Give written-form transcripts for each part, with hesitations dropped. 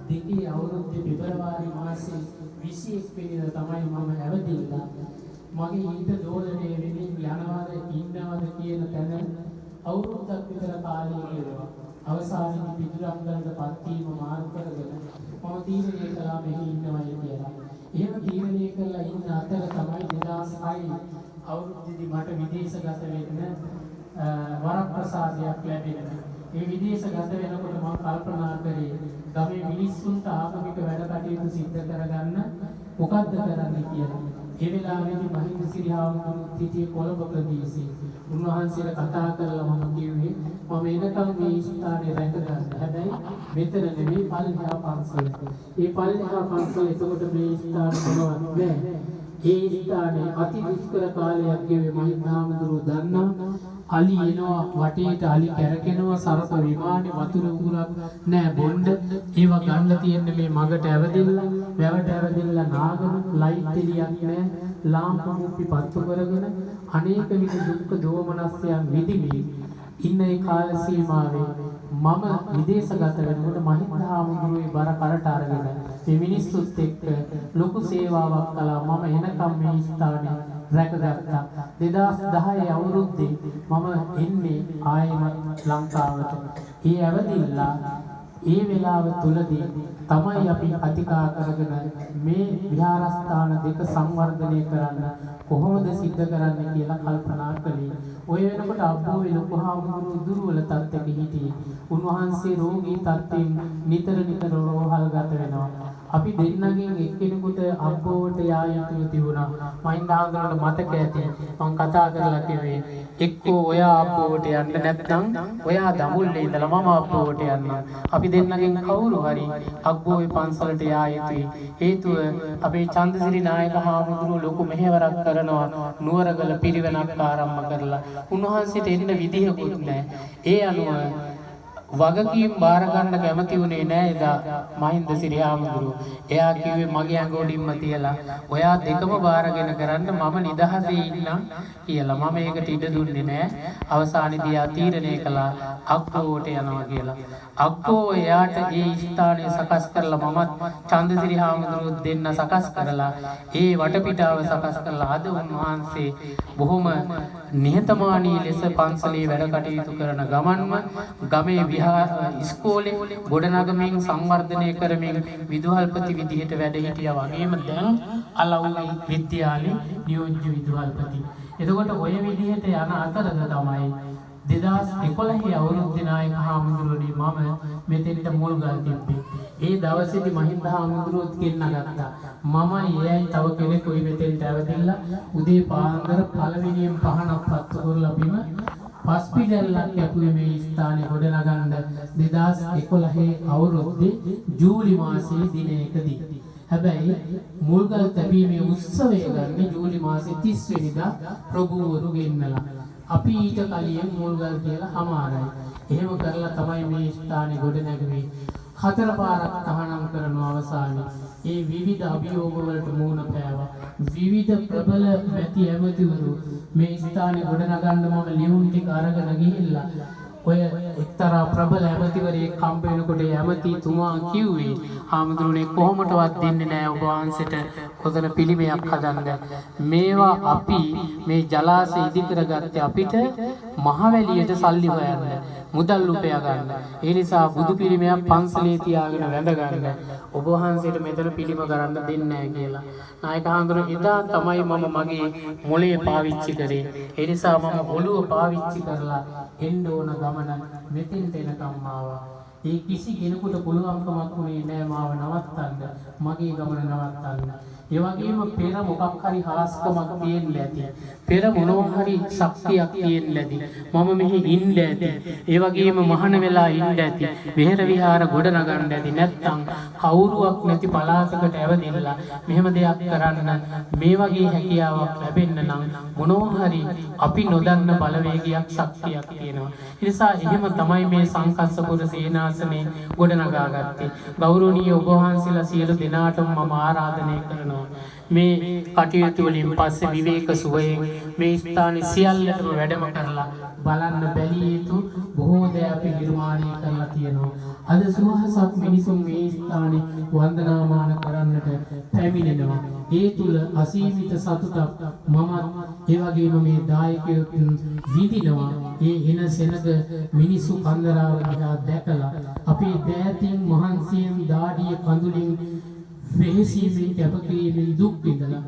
දෙකේ අවුරුද්දේ පෙබරවාරි මාසේ 21 වෙනිදා තමයි මම ඇවිදින්න මගේ ඊට දෝලණය වෙමින් යනවාද ඉන්නවද කියන තැන අවුරුද්දක් විතර කාලය ගියවා. අවසානයේ පිටුරම්ගලටපත් වීම මාර්ග කරගෙන මම තීරණය කළා මෙහි ඉන්නවයි කියලා. එහෙම තීරණය කළා ඉන්න අතර තමයි 2006 අවුරුද්දේදී මට විදේශගත වෙන්න වරප්‍රසාදයක් ලැබෙනවා. මේ විදේශගත වෙනකොට මම කල්පනා කරේ ගමේ මිනිස්සුන්ට ආගමික වැඩ කටයුතු සිද්ධ කරගන්න මොකද්ද කරන්න කියලා. ඒ වෙලාවේදී මහින්ද සිරිහාමුදුරුවෝ සිටියේ කොළඹ ප්‍රදේශයේ. උන්වහන්සේලා කතා කරලා මම කිව්වේ මම එනකම් මේ ස්ථානේ රැක ගන්න. හැබැයි මෙතන නෙමෙයි පල්ලෙහා පන්සල. ඒ පල්ලෙහා පන්සල එතකොට මේ ස්ථාන මොනවත් නැහැ. ඒ ස්ථානේ අති දුෂ්කර කාලයක් ගෙවේ මහින්ද හාමුදුරුවෝ දන්නා අලි එනවා වටේට අලි කැරකෙනවා සරස විමානේ වතුර උගුරක් නෑ බොණ්ඩ ඒවා ගන්න තියෙන්නේ මේ මගට ඇවදෙල්ලා වැවට ඇවදෙල්ලා නාගන ලයිට් එළියක් නෑ ලාම්පු මුප්පි පත්තු කරගෙන අනේක විද දුක්ඛ දෝමනස්යන් විදිමි ඉන්න ඒ කාල සීමාවේ මම විදේශගත වෙනකොට මහින්ද හාමුදුරුවෝ බර කරට අරගෙන මේ මිනිස්සුත් එක්ක ලොකු සේවාවක් කළා මම එනකම් මේ ස්ථානේ රැකගත්තා 2010 අවුරුද්දේ මම එන්නේ ආයෙමත් ලංකාවට. ඒ ඇවදිලා ඒ වෙලාව තුලදී තමයි අපි අධිකා කරගෙන මේ විහාරස්ථාන දෙක සංවර්ධනය කරන්න කොහොමද සිද්ධ කරන්න කියලා කල්පනා කළේ. ඔය වෙනකොට අබ්බෝවේ ලොකු හාමුදුරුවෝ දුර්වල තත්ත්වයක හිටියේ. උන්වහන්සේ රෝගී තත්ත්වයෙන් නිතර රෝහල්ගත වෙනවා. අපි දෙන්නගෙන් එක්කෙනෙකුට අබ්බෝවට යා යුතු තිබුණා. මහින්ද හාමුදුරුවන්ට මතක ඇති. මම කතා කරලා කිව්වේ එක්කෝ ඔයා අබ්බෝවට යන්න නැත්නම් ඔයා දඹුල්ලේ ඉඳලා මම අබ්බෝවට යන්න. අපි දෙන්නගෙන් කවුරු හරි අබ්බෝවේ පන්සලට යා යුතුයි. හේතුව අපේ චන්දසිරි නායක හාමුදුරුවෝ ලොකු මෙහෙවරක් කරනවා නුවරගල පිරිවෙනක් ආරම්භ කරලා. උන්වහන්සේට එන්න විදිහකුත් නැහැ. ඒ අනුව වගකීම් බාර ගන්න කැමති වුණේ නැහැ එදා මහින්ද සිරිහාමුදුරුවෝ. එයා කිව්වේ මගේ ඇඟ උඩින්ම තියලා ඔයා දෙකම බාරගෙන කරන්න මම නිදහසේ ඉන්නම් කියලා. මම ඒකට ඉඩ දුන්නේ නැහැ. අවසානයේදී ආ තීරණය කළා අක්කෝට යනවා කියලා. අක්කෝ එයාට ඒ ස්ථානය සකස් කරලා මමත් චන්දසිරි හාමුදුරුවෝ දෙන්න සකස් කරලා ඒ වටපිටාව සකස් කරලා අද උන්වහන්සේ බොහොම නිහතමානී ලෙස පන්සලේ වැඩ කටයුතු කරන ගමන්ම ගමේ ඉස්කෝලේ ගොඩනගමින් සංවර්ධනය කරමින් විදුහල්පති විදිහට වැඩ හිටියා වගේම දැන් අලව්වේ විද්‍යාලේ නියෝජ්‍ය විදුහල්පති. එතකොට ඔය විදිහට යන අතරද තමයි 2011 අවුරුද්දේ නායක හාමුදුරුවනේ මම මෙතෙන්ට මුල්ගල් තිබ්බේ. ඒ දවසේදී මහින්ද හාමුදුරුවෝත් ගෙන්නගත්තා. මමයි එයයි තව කෙනෙකුයි මෙතෙන්ට ඇවිදilla උදේ පාන්දර පළවෙනියෙන් පහනක් පත්තු කරලා බිම පස්පිඩල්ලක් යපුවේ මේ ස්ථානේ ගොඩනගන්න 2011 අවුරුද්දේ ජූලි මාසයේ දිනයකදී. හැබැයි මුල්ගල් තැබීමේ උත්සවය ගන්නේ ජූලි මාසේ 30 වෙනිදා ප්‍රභූවරු ගෙන්නලා. අපි ඊට කලින් මුල්ගල් කියලා හමාරයි. එහෙම කරලා තමයි මේ ස්ථානේ ගොඩනැගුවේ. 4 පාරක් තහනම් කරන අවසානයේ ඒ විවිධ අභියෝග වලට මුහුණ පෑවා. විවිධ ප්‍රබල මැති ඇමතිවරු මේ ස්ථානේ ගොඩනගන්න මම ලියුම් ටික අරගෙන ගිහිල්ලා ඔය එක්තරා ප්‍රබල ඇමතිවරයෙක් හම්බ වෙනකොට ඇමතිතුමා කිව්වේ හාමුදුරනේ කොහොමටවත් දෙන්නේ නැහැ ඔබ වහන්සේට කොතන පිළිමයක් හදන්න. මේවා අපි මේ ජලාශය ඉදි කරගත්තේ අපිට මහවැලියට සල්ලි හොයන්න මුදල් උපයා ගන්න. ඒ නිසා බුදු පිළිමයක් පන්සලේ තියාගෙන වැඳ ගන්න. ඔබ වහන්සේට මෙතන පිළිම කරන්න දෙන්නේ නැහැ කියලා. නායක හාමුදුරුවෝ එදා තමයි මම මගේ මොළේ පාවිච්චි කරේ. ඒ නිසා මම ඔළුව පාවිච්චි කරලා එන්න ඕන ගමන මෙතෙන්ට එනකම් ආවා. ඒ කිසි කෙනෙකුට පුළුවන්කමක් වුණේ නැහැ මාව නවත්තන්න. මගේ ගමන නවත්තන්න. ඒ වගේම පෙර මොකක් හරි හාස්කමක් තියෙන්න ඇති. පෙර මොනවා හරි ශක්තියක් තියෙන්න ඇති. මම මෙහි ඉන්න ඇති. ඒ වගේම මහාන වෙලා ඉන්න ඇති. විහෙර විහාර ගොඩ නගන්න ඇති. නැත්තම් කවුරුවක් නැති පළාතකට ඇවිදilla මෙහෙම දෙයක් කරන්න මේ වගේ හැකියාවක් ලැබෙන්න නම් මොනවා හරි අපි නොදන්න බලවේගයක් ශක්තියක් තියෙනවා. ඒ නිසා එහෙම තමයි මේ සංකස්සපුර සේනාසනේ ගොඩ නගාගත්තේ. ගෞරවනීය ඔබ වහන්සේලා සියලු දෙනාටම මම ආරාධනය කරනවා මේ කටයුතු වලින් පස්සේ විවේක සුවයෙන් මේ ස්ථානයේ සියල්ලටම වැඩම කරලා බලන්න බැලිය යුතු බොහෝ දේ අපි නිර්මාණය කරලා තියෙනවා. අද සුවහසක් මිනිසුන් මේ ස්ථානයේ වන්දනාමාන කරන්නට පැමිණෙනවා. ඒ තුල අසීමිත සතුටක් මමත් ඒ වගේම මේ දායකයෝ විඳිනවා. ඒ එන සෙනග මිනිසු කන්දරාව දිහා දැකලා අපේ දෑතින් මහන්සියෙන් දාඩිය කඳුලින් වෙහෙසීමෙන් කැපකිරීමෙන් දුක් විඳලා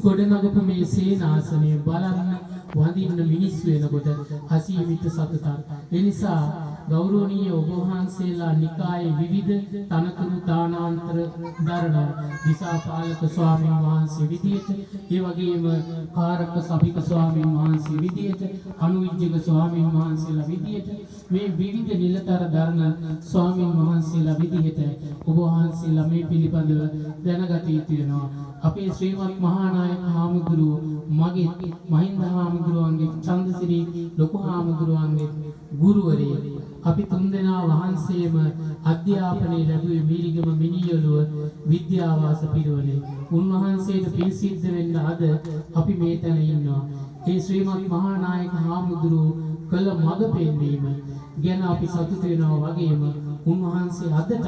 ගොඩනගපු මේ සේනාසනය බලන්න වඳින්න මිනිස්සු වෙනකොට අසීමිත සතුටක්. ඒ නිසා ගෞරවනීය ඔබ වහන්සේලා නිකායේ විවිධ තනතුරු දානාන්තර දරන දිසාපාලක ස්වාමීන් වහන්සේ විදියට, ඒ වගේම කාරක සභික ස්වාමීන් වහන්සේ විදියට, අනුවිජ්ජක ස්වාමීන් වහන්සේලා විදියට, මේ විවිධ නිලතර දරන ස්වාමීන් වහන්සේලා විදියට ඔබ වහන්සේලා මේ පිළිබඳව දැනගත යුතු වෙනවා. අපේ ශ්‍රීමත් මහානායක හාමුදුරුවෝ මගේ මහින්ද හාමුදුරුවන්ගේ චන්දසිරි ලොකු හාමුදුරුවන්ගේ ගුරුවරයෙක්. අපි තුන්දෙනා වහන්සේම අධ්‍යාපනය ලැබුවේ මීරිගම මිනියොළුව විද්‍යාවාස පිරිවෙනේ. උන්වහන්සේට පින් සිද්ධ වෙන්න අද අපි මේ තැන ඉන්නවා. ඒ ශ්‍රීමත් මහානායක හාමුදුරුවෝ කළ මඟ පෙන්වීම ගැන අපි සතුටු වෙනවා. වගේම උන්වහන්සේ අදටත්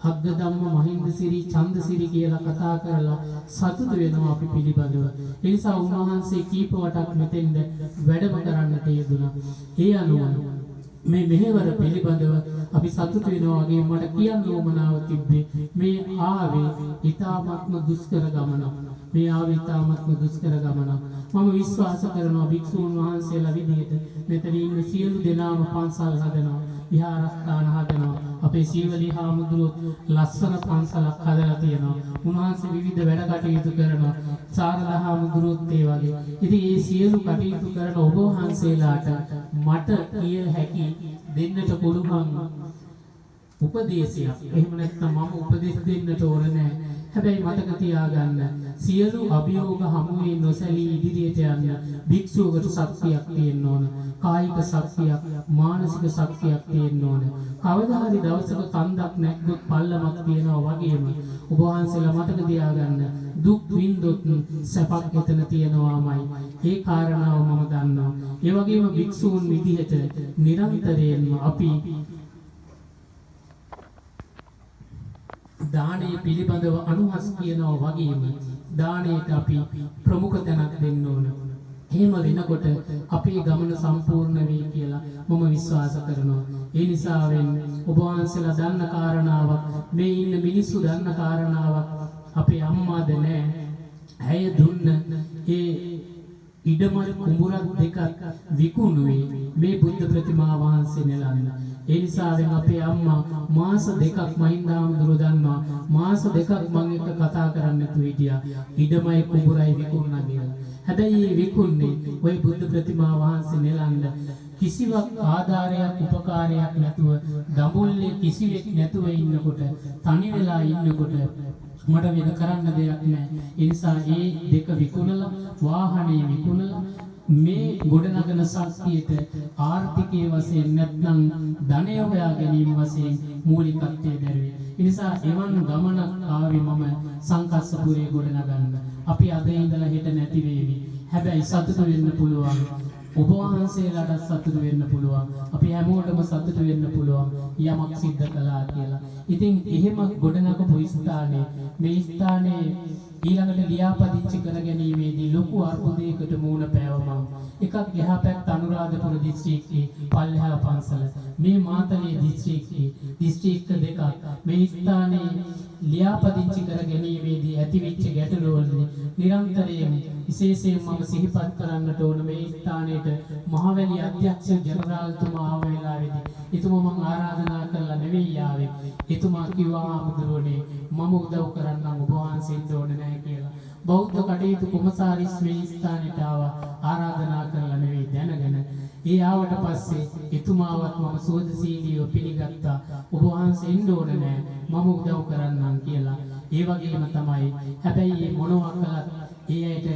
අග්ගධම්ම මහින්දසිරි චන්දසිරි කියලා කතා කරලා සතුටු වෙනවා අපි පිළිබඳව. ඒ නිසා උන්වහන්සේ කීප වටක් මෙතෙන්ද වැඩම කරන්නට යෙදුණා. ඒ අනුව මේ මෙහෙවර පිළිබඳව අපි සතුටු වෙනවා. වගේ මට කියන්න ඕමනාව තිබ්බේ මේ ආවේ ඊ타ත්ම දුෂ්කර ගමන. මේ ආවේ ඊ타ත්ම දුෂ්කර ගමන. මම විශ්වාස කරනවා භික්ෂුන් වහන්සේලා විදිහට මෙතන ඉන්න සියලු දෙනාම පන්සල් හදනවා, විහාරස්ථාන හදනවා. අපේ සීවලී හාමුදුරුවෝ ලස්සන පන්සලක් හදලා තියෙනවා. උන්වහන්සේ විවිධ වැඩ කටයුතු කරනවා. සාරදා හාමුදුරුවෝත් ඒ වගේ. ඉතින් මේ සියලු කටයුතු කරන ඔබ වහන්සේලාට මට කිය හැකි දෙන්නට පුළුවන් උපදේශයක්. එහෙම නැත්නම් මම උපදේශ දෙන්නට ඕන නැහැ. හැබැයි මතක තියාගන්න සියලු අභියෝග හමුවේ නොසැලී ඉදිරියට යන්න භික්ෂුවකට ශක්තියක් තියෙන්න ඕන. කායික ශක්තියක්, මානසික ශක්තියක් තියෙන්න ඕන. කවදා හරි දවසක කන්දක් නැග්ගොත් පල්ලමක් තියනවා වගේම ඔබ වහන්සේලා මතක තියාගන්න දුක් විඳොත් සැපක් එතන තියෙනවාමයි. ඒ කාරණාව මම දන්නවා. ඒ වගේම භික්ෂූන් විදිහට නිරන්තරයෙන්ම අපි දානය පිළිබඳව අනුහස් කියනවා වගේම දානයට අපි ප්‍රමුඛ තැනක් දෙන්න ඕන. එහෙම වෙනකොට අපේ ගමන සම්පූර්ණ වෙයි කියලා මම විශ්වාස කරනවා. ඒ නිසාවෙන් ඔබ වහන්සේලා දන්න කාරණාවක්, මේ ඉන්න මිනිස්සු දන්න කාරණාවක්, අපේ අම්මාද නෑ ඇය දුන්න ඒ ඉඩමල් කුඹුරක් දෙකක් විකුණුවේ මේ බුද්ධ ප්‍රතිමා වහන්සේ නෙලන්න. ඒ නිසාවෙන් අපේ අම්මා මාස දෙකක් මහින්ද හාමුදුරුවෝ දන්නවා මාස දෙකක් මම එක්ක කතා කරන්න නැතුව හිටියා ඉඩමයි කුඹුරයි විකුණනවා කියලා. හැබැයි මේ විකුණන්නේ ওই බුද්ධ ප්‍රතිමා වහන්සේ නෙලන්න කිසිවක් ආධාරයක් උපකාරයක් නැතුව දඹුල්ලේ කිසිවෙක් නැතුව ඉන්නකොට, තනි වෙලා ඉන්නකොට මට වෙන කරන්න දෙයක් නැහැ. ඒ නිසා මේ දෙක විකුණලා, වාහනේ විකුණලා මේ ගොඩනගන ශක්තියට ආර්ථිකයේ වශයෙන් නැත්නම් ධනය හොයා ගැනීම වශයෙන් මූලිකත්වයේ දැරුවේ. ඒ නිසා එවන් ගමනක් ආවේ මම සංකස්සපුරේ ගොඩනගන්න. අපි අද ඉඳලා හෙට නැති වේවි. හැබැයි සතුට වෙන්න පුළුවන්. ඔබ වහන්සේලාට සතුට වෙන්න පුළුවන්. අපි හැමෝටම සතුට වෙන්න පුළුවන් යමක් සිද්ධ කළා කියලා. ඉතින් එහෙම ගොඩනගපු ස්ථානයේ මේ ස්ථානයේ ඊළඟට ලියාපදිංචි කර ගැනීමේදී ලොකු අර්බුදයකට මුහුණ පෑවම එකක් එහා පැත්ත අනුරාධපුර දිස්ත්‍රික්කයේ පල්ලෙහා පන්සල, මේ මාතලේ දිස්ත්‍රික්ක දෙකක් මේ ස්ථානයේ ලියාපදිංචි කර ගැනීමේදී ඇතිවෙච්ච ගැටලුවලදී නිරන්තරයෙන් විශේෂයෙන් මම සිහිපත් කරන්නට ඕන මේ ස්ථානයේට මහවැලි අධ්‍යක්ෂ ජනරාල්තුමා ආව වෙලාවේදී එතුමා මම ආරාධනා කළා නෙවෙයි ආවේ. එතුමා කිව්වා ආමුදුරෝනේ මම උදව් කරන්නම් ඔබ වහන්සේට ඕනේ නැහැ කියලා. බෞද්ධ කටයුතු කොමසාරිස් මේ ස්ථානයට ආවා ආරාධනා කරලා නෙවෙයි දැනගෙන. ඒ ආවට පස්සේ එතුමාවත් මම සෝදසීලියව පිළිගත්තා. ඔබ වහන්සේ එන්න ඕනේ නැහැ මම උදව් කරන්නම් කියලා. ඒ වගේම තමයි හැබැයි මේ මොනවා කළත් ඒ අයට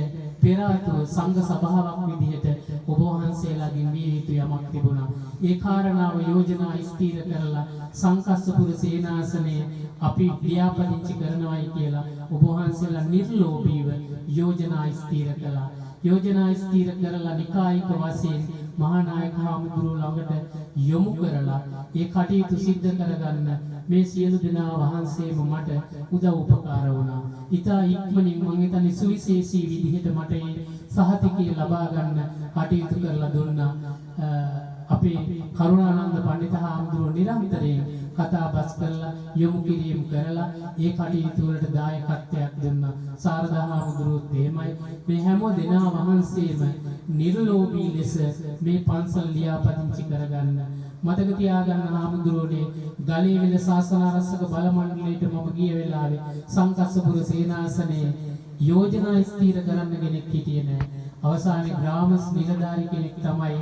පෙර ආතුව සංඝ සභාවක් විදිහට ඔබ වහන්සේලාගෙන් විය යුතු යමක් තිබුණා. ඒ කාරණාව යෝජනා ස්ථීර කරලා සංකස්සපුර සේනාසනයේ අපි ව්‍යාපදිංචි කරනවායි කියලා ඔබ වහන්සේලා නිර්ලෝභීව යෝජනා ස්ථීර කළා. යෝජනා ස්ථීර කරලා නිකායික වශයෙන් මහානායක හාමුදුරුවෝ ළඟට යොමු කරලා ඒ කටයුතු සිද්ධ කරගන්න මේ සියලු දෙනා වහන්සේම මට උදව් උපකාර වුණා. ඊතා ඉක්මනින් මම හිතන්නේ සුවිශේෂී විදිහට මට මේ සහතිකය ලබා ගන්න කටයුතු කරලා දුන්නා. අපේ කරුණානන්ද පඬිත හාමුදුරුවෝ නිරන්තරයෙන් කතා බස් කරලා යොමු කිරීම කරලා ඒ කටයුතු වලට දායකත්වයක් දුන්නා. සාරදා හාමුදුරුවෝත් එහෙමයි. මේ හැම දෙනා වහන්සේම නිර්ලෝභී ලෙස මේ පන්සල් ලියාපදිංචි කරගන්න මතක තියාගන්න හාමුදුරුවනේ ගලේවිල ශාසන ආරක්ෂක බල මණ්ඩලයට මම ගිය වෙලාවේ සංකස්සපුර සේනාසනයේ යෝජනා ස්ථීර කරන්න කෙනෙක් හිටියේ නැහැ. අවසානයේ ග්‍රාම නිලධාරි කෙනෙක් තමයි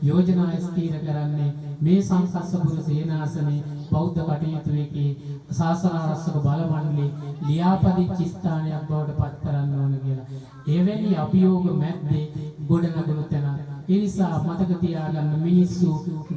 යෝජනා ස්ථීර කරන්නේ මේ සංකස්සපුර සේනාසනයේ බෞද්ධ කටයුතු එකේ ශාසන ආරක්ෂක බල මණ්ඩලයේ ලියාපදිංචි ස්ථානයක් බවට පත් කරන්න ඕන කියලා. එවැනි අභියෝග මැද්දේ ගොඩනගන තැන. ඒ නිසා මතක තියාගන්න මිනිස්සු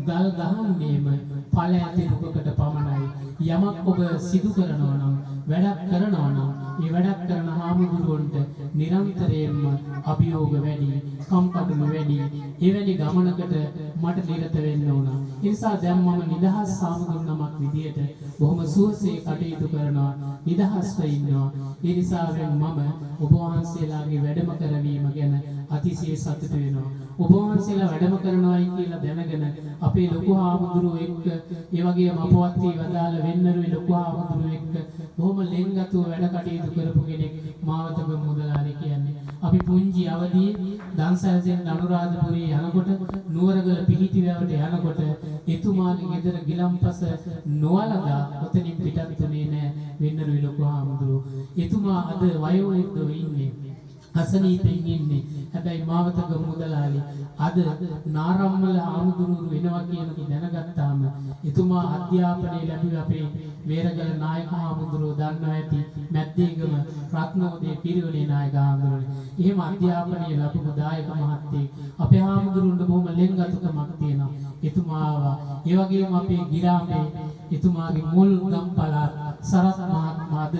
ගල් ගහන්නේම ඵල ඇතිරුකකට පමණයි. යමක් ඔබ සිදු කරනවා නම් වැඩක් කරනවා නම් ඒ වැඩක් කරන හාමුදුරුවන්ට නිරන්තරයෙන්ම අභියෝග වැඩි, කම්කටොළු වැඩි. එවැනි ගමනකට මට නිරත වෙන්න ඕන. ඒ නිසා දැන් මම නිදහස් හාමුදුරුවෝ නමක් විදියට බොහොම සුවසේ කටයුතු කරනවා, නිදහස්ව ඉන්නවා. ඒ නිසා මම ඔබ වහන්සේලාගේ වැඩම කරවීම ගැන අතිශය සතුටු වෙනවා. ඔබ වහන්සේලා වැඩම කරනවායි කියලා දැනගෙන අපේ ලොකු හාමුදුරුවෝ එක්ක ඒ වගේම අපවත් වී වදාළ වෙන්නරුවේ ලොකු හාමුදුරුවෝ එක්ක බොහොම ලෙන්ගතුව වැඩ කටයුතු කරපු කෙනෙක් මාවතගම මුදලාලි කියන්නේ. අපි පුංචි අවදියේ දන්සැලෙන් අනුරාධපුරේ යනකොට නුවරගල පිහිටිවැවට යනකොට එතුමාගේ ගෙදර ගිලම්පස නොවලදා ඔතනින් පිටත් තුනේ නෑ වෙන්නරුවේ ලොකු හාමුදුරුවෝ. එතුමා අද වයෝවෘද්ධව ඉන්නේ. අසනීපෙන් ඉන්නේ. හැබැයි මාවතගම මුදලාලි අද නාරම්මල හාමුදුරුවෝ වෙනවා කියනක දැනගත්තාම එතුමා අධ්‍යාපනය ලැබුවේ අපේ වේරගල නායක හාමුදුරුවෝ දන්නවා ඇති මැද්දේගම රත්නෝදය පිරිවලේ නායක හාමුදුරුවෝ. එහෙම අධ්‍යාපනය ලැබපු දායක මහත්තයෙක් අපේ හාමුදුරුවන්ට බොහොම ලෙන්ගතුකමක් තියෙනවා. එතුමා ආවා. ඒ වගේම අපේ ගිරාමේ එතුමාගේ මුල් ගම් පළාත් සරත් මහත්මයාද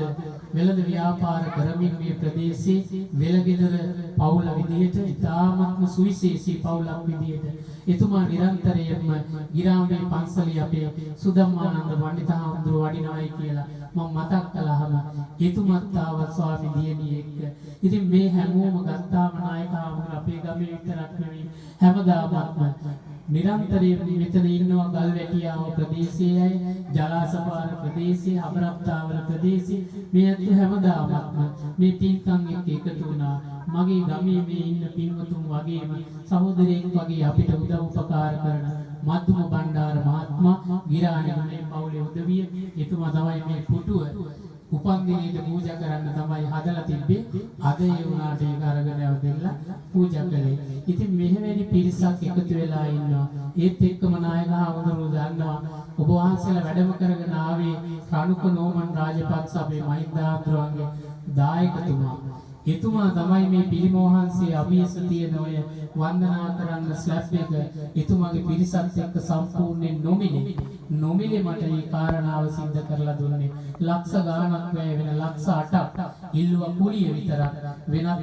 වෙළඳ ව්‍යාපාර කරමින් මේ ප්‍රදේශයේ වෙළගෙදර පවුල විදිහට ඉතාමත්ම සුවිශේෂී පවුලක් විදිහට එතුමා නිරන්තරයෙන්ම ගිරාමේ පන්සලේ අපේ සුදම්මානන්ද පඬිත හාමුදුරුවෝ වඩිනවයි කියලා මම මතක් කළාම එතුමත් ආවා ස්වාමි දියණිය එක්ක. ඉතින් මේ හැමෝම ගත්තාම නායක හාමුදුරුවෝ අපේ ගමේ විතරක් නෙවෙයි හැමදාමත්ම නිරන්තරයෙන් මෙතන ඉන්නවා ගල්වැටියාව ප්‍රදේශයේ අය, ජලාශපාර ප්‍රදේශයේ, අබරප්තාවල ප්‍රදේශයේ මේ අතු හැමදාමත්ම මේ පින්කම් එක්ක එකතු වුණා. මගේ ගමේ මේ ඉන්න පින්වතුන් වගේම සහෝදරයෙක් වගේ අපිට උදව් උපකාර කරන මද්දුම බණ්ඩාර මහත්මයා ගිරාණේ මේ පවුලේ උදවිය එතුමා තමයි මේ පුටුව උපන්දිනේට පූජා කරන්න තමයි හදලා තිබ්බේ. අද ඒ වුණාට ඒක අරගෙන යවදෙලා පූජා කළේ. ඉතින් මෙහෙවැනි පිරිසක් එකතු වෙලා ඉන්නවා. ඒත් එක්කම නායක හාමුදුරුවෝ දන්නවා ඔබ වහන්සේලා වැඩම කරගෙන ආවේ රණුක නෝමන් රාජපක්ෂ අපේ මහින්ද හාමුදුරුවන්ගේ දායකතුමා. එතුමා තමයි මේ පිළිමෝහන්සේ අභියස තියෙන ඔය වන්දනා කරන්න ස්ලැබ් එක එතුමාගේ පිරිසත් එක්ක සම්පූර්ණයෙන් නොමිලේ මට මේ කාරණාව සිද්ධ කරලා දුන්නේ. ලක්ෂ ගාණක් වැය වෙන ලක්ෂ 8ක් ඉල්ලුවා කුලිය විතරක් වෙනත්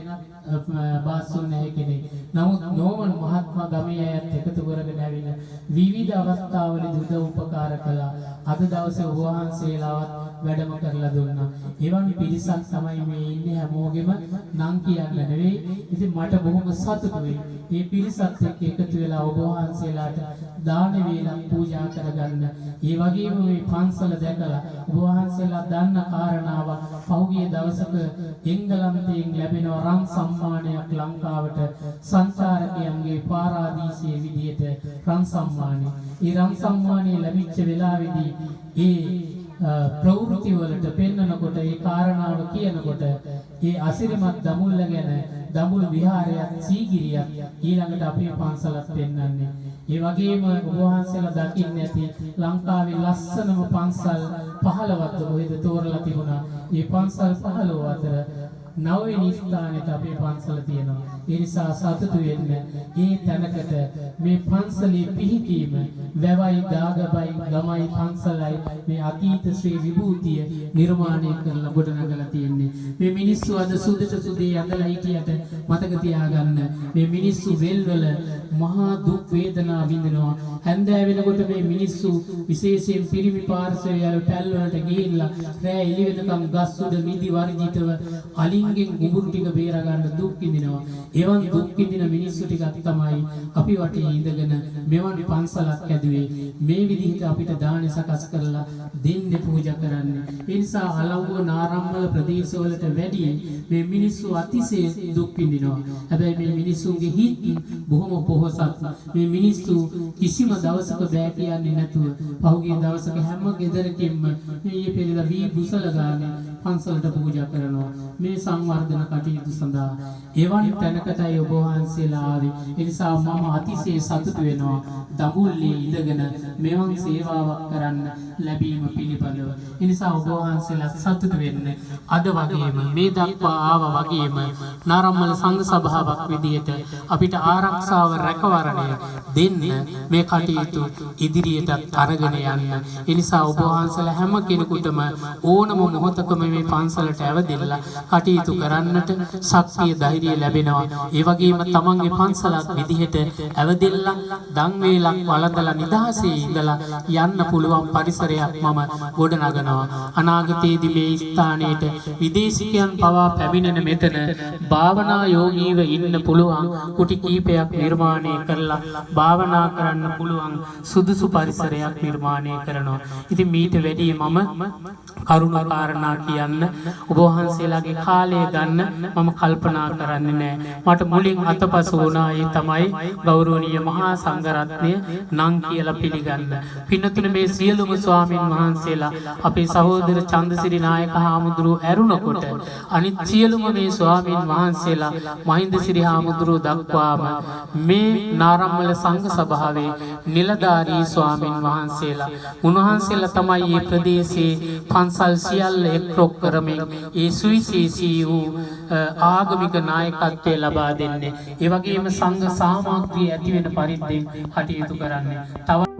බාස්ුන් නැහැ කෙනෙක්. නමුත් නෝමන් මහත්මයා ගමේ අයත් එකතු කරගෙන ඇවිල්ලා විවිධ අවස්ථාවලදී උදව් උපකාර කළා. අද දවසේ ඔබ වහන්සේලාවත් වැඩම කරලා දුන්නා. එවන් පිරිසක් තමයි මේ ඉන්නේ හැමෝගෙම නම් කියන්න නෙවෙයි. ඉතින් මට බොහොම සතුටුයි. මේ පිරිසත් එක්ක එකතු වෙලා ඔබ වහන්සේලාට දාන වේලක් පූජා කරගන්න. ඒ වගේම මේ පන්සල දැකලා ඔබ වහන්සේලා දන්න කාරණාවක් පහුගිය දවසක එංගලන්තයෙන් ලැබෙන රන් සම්මානයක් ලංකාවට සංචාරකයන්ගේ පාරාදීසයේ විදියට රන් සම්මානය. ඒ රන් සම්මානය ලැබිච්ච වෙලාවේදී ඒ ප්‍රවෘත්ති වලට පෙන්නකොට ඒ කාරණාව කියනකොට ඒ අසිරිමත් දමුල්ල ගැන දඹුල් විහාරයක් සීගිරියක් ඊළඟට අපේ පන්සලත් පෙන්වන්නේ. ඒ වගේම ඔබ වහන්සේලා දකින්න ඇති ලංකාවේ ලස්සනම පන්සල් 15ක් කොහෙද තෝරලා තිබුණා. මේ පන්සල් 15 අතර නවවෙනි ස්ථානෙට අපේ පන්සල තියෙනවා. ඒ නිසා සතුටු වෙන්න. ඒ තැනකට මේ පන්සලේ පිහිටීම වැවයි දාගබයි ගමයි පන්සලයි මේ අතීත ශ්‍රී විභූතිය නිර්මාණය කරලා ගොඩනගලා තියෙන්නේ. මේ මිනිස්සු අද සුදට සුදේ ඇඳලා හිටියට මතක තියාගන්න මේ මිනිස්සු වෙල්වල මහා දුක් වේදනා විඳිනවා. හැන්දෑ වෙනකොට මේ මිනිස්සු විශේෂයෙන් පිරිමි පාර්ශවය පැල් වලට ගිහිල්ලා රෑ එළි වෙනකම් ගස් උඩ මිදි වර්ජිතව අලින්ගෙන් ගුඹුරු ටික බේර ගන්න දුක් විඳිනවා. එවන් දුක් විඳින මිනිස්සු ටිකක් තමයි අපි වටේ ඉඳගෙන මෙවන් පන්සලක් ඇදුවේ. මේ විදිහට අපිට දාන සකස් කරලා දෙන්න පූජා කරන්නේ. ඒ නිසා අලව්ව නාරම්මල ප්‍රදේශවලට වැඩි මේ මිනිස්සු අතිශය දුක් විඳිනවා. හැබැයි මේ මිනිස්සුන්ගේ හිත් බොහොම පොහොසත්. මේ මිනිස්සු කිසිම දවසක බෑ කියන්නේ නැතුව පහුගිය දවසක හැම ගෙදරකින්ම මේ පෙරලා වී බුසල ගානේ පන්සලට පූජා කරනවා. මේ සංවර්ධන කටයුතු සඳහා එවන් තැනකටයි ඔබ වහන්සේලා ආවේ. ඒ නිසා මම අතිශය සතුටු වෙනවා දඹුල්ලේ ඉඳගෙන මෙවන් සේවාවක් කරන්න ලැබීම පිළිබඳව. ඒ නිසා ඔබ වහන්සේලා සතුටු වෙන්න. අද වගේම මේ දක්වා ආවා වගේම නාරම්මල සංඝ සභාවක් විදියට අපිට ආරක්ෂාව රැකවරණය දෙන්න මේ කටයුතු ඉදිරියට අරගෙන යන්න. ඒ නිසා ඔබ වහන්සේලා හැම කෙනෙකුටම ඕනම මොහොතකම මේ පන්සලට ඇවිදලා කටයුතු කරන්නට ශක්තිය ධෛර්යය ලැබෙනවා. ඒ වගේම තමන්ගේ පන්සලක් විදිහට ඇවිදලා දන් වේලක් වළඳලා නිදහසේ ඉඳලා යන්න පුළුවන් පරිසරයක් මම ගොඩනගනවා. අනාගතයේදී මේ ස්ථානයේට විදේශිකයන් පවා පැමිණෙන මෙතන භාවනා යෝගීව ඉන්න පුළුවන් කුටි කීපයක් නිර්මාණය කරලා භාවනා කරන්න පුළුවන් සුදුසු පරිසරයක් නිර්මාණය කරනවා. ඉතින් මීට වැඩිය මම කරුණ කාරණා කියන්න ඔබ වහන්සේලාගේ කාලය ගන්න මම කල්පනා කරන්නේ නැහැ. මට මුලින් අතපසු වුණා ඒ තමයි ගෞරවනීය මහා සංඝරත්නය නම් කියලා පිළිගන්න. පින්නතුනේ මේ සියලුම ස්වාමින් වහන්සේලා අපේ සහෝදර චන්දසිරි නායක හාමුදුරුවෝ ඇරුණකොට අනිත් සියලුම මේ ස්වාමින් වහන්සේලා මහින්දසිරි හාමුදුරුවෝ දක්වාම මේ නාරම්මල සංඝ සභාවේ නිලධාරී ස්වාමින් වහන්සේලා උන්වහන්සේලා තමයි මේ ප්‍රදේශයේ පන්සල් සියල්ල එක්රොක් කරමින් ඒ සුවිශේෂී වූ ආගමික නායකත්වය ලබා දෙන්නේ. ඒ වගේම සංඝ සාමග්‍රිය ඇති වෙන පරිද්දෙන් කටයුතු කරන්නේ. තව